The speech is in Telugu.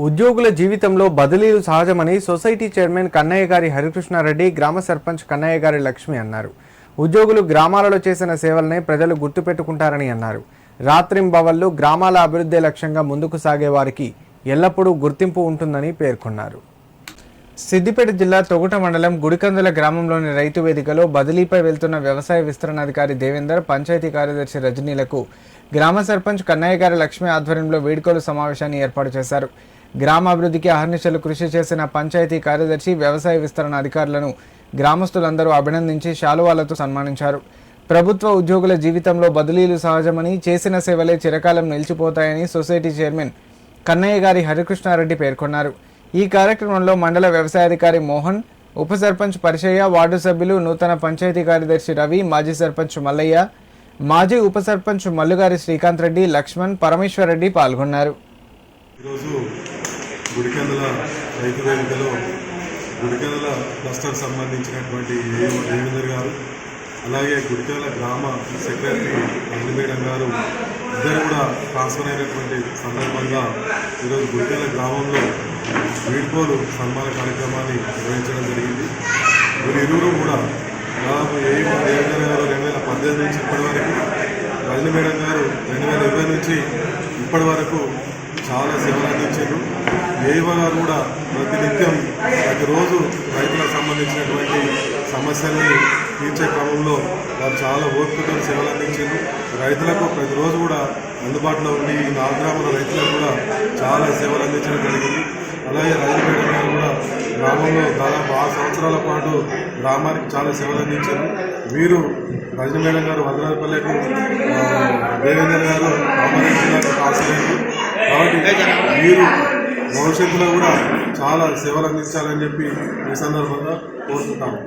ఉద్యోగుల జీవితంలో బదిలీలు సహజమని సొసైటీ చైర్మన్ కన్నయ్య గారి హరికృష్ణారెడ్డి, గ్రామ సర్పంచ్ కన్నయ్య గారి లక్ష్మి అన్నారు. ఉద్యోగులు గ్రామాలలో చేసిన సేవలనే ప్రజలు గుర్తుపెట్టుకుంటారని అన్నారు. రాత్రింబవళ్లు గ్రామాల అభివృద్ధి లక్ష్యంగా ముందుకు సాగే వారికి ఎల్లప్పుడూ గుర్తింపు ఉంటుందని పేర్కొన్నారు. సిద్దిపేట జిల్లా తొగుట మండలం గుడికందుల గ్రామంలోని రైతు వేదికలో బదిలీపై వెళ్తున్న వ్యవసాయ విస్తరణాధికారి దేవేందర్, పంచాయతీ కార్యదర్శి రజనీలకు గ్రామ సర్పంచ్ కన్నయ్య గారి లక్ష్మి ఆధ్వర్యంలో వీడ్కోలు సమావేశాన్ని ఏర్పాటు చేశారు. గ్రామాభివృద్ధికి అహర్నిశలు కృషి చేసిన పంచాయతీ కార్యదర్శి, వ్యవసాయ విస్తరణ అధికారులను గ్రామస్తులందరూ అభినందించి శాలువాలతో సన్మానించారు. ప్రభుత్వ ఉద్యోగుల జీవితంలో బదిలీలు సహజమని, చేసిన సేవలే చిరకాలం నిలిచిపోతాయని సొసైటీ చైర్మన్ కన్నయ్య గారి హరికృష్ణారెడ్డి పేర్కొన్నారు. ఈ కార్యక్రమంలో మండల వ్యవసాయాధికారి మోహన్, ఉప సర్పంచ్ పరిచయ్య, వార్డు సభ్యులు, నూతన పంచాయతీ కార్యదర్శి రవి, మాజీ సర్పంచ్ మల్లయ్య, మాజీ ఉప సర్పంచ్ మల్లుగారి శ్రీకాంత్ రెడ్డి, లక్ష్మణ్, పరమేశ్వర్ రెడ్డి పాల్గొన్నారు. ఈరోజు గుడికందుల రైతు వేదికలో గుడికందుల క్లస్టర్ సంబంధించినటువంటి దేవేందర్ గారు, అలాగే గుడికందుల గ్రామ సెక్రటరీ మేడం గారు ఇద్దరు కూడా ట్రాన్స్ఫర్ అయినటువంటి సందర్భంగా ఈరోజు గుడికందుల గ్రామంలో వీడ్కోలు సన్మాన కార్యక్రమాన్ని నిర్వహించడం జరిగింది. వీరు ఇరువురు కూడా దాదాపు దేవేందర్ గారు 2018 నుంచి ఇప్పటి వరకు, రజని మేడం గారు 2020 నుంచి ఇప్పటి వరకు చాలా సేవలు అందించారు. ఏవో గారు కూడా ప్రతిరోజు రైతులకు సంబంధించినటువంటి సమస్యల్ని తీర్చే క్రమంలో వారు చాలా ఓపికతో సేవలు అందించారు. రైతులకు ప్రతిరోజు కూడా అందుబాటులో ఉండి ఈ 4 గ్రామాల రైతులకు కూడా చాలా సేవలు అందించడం జరిగింది. అలాగే రజని మేడం గారు కూడా గ్రామంలో దాదాపు 6 సంవత్సరాల పాటు గ్రామానికి చాలా సేవలు అందించారు. వీరు రజని మేడం గారు వదరాలపల్లెకు, దేవేందర్ గారు రామారెడ్డి జిల్లాకు కాల్సలేదు. కాబట్టి వీరు భవిష్యత్తులో కూడా చాలా సేవలు అందించాలని చెప్పి ఈ సందర్భంగా కోరుకుంటాము.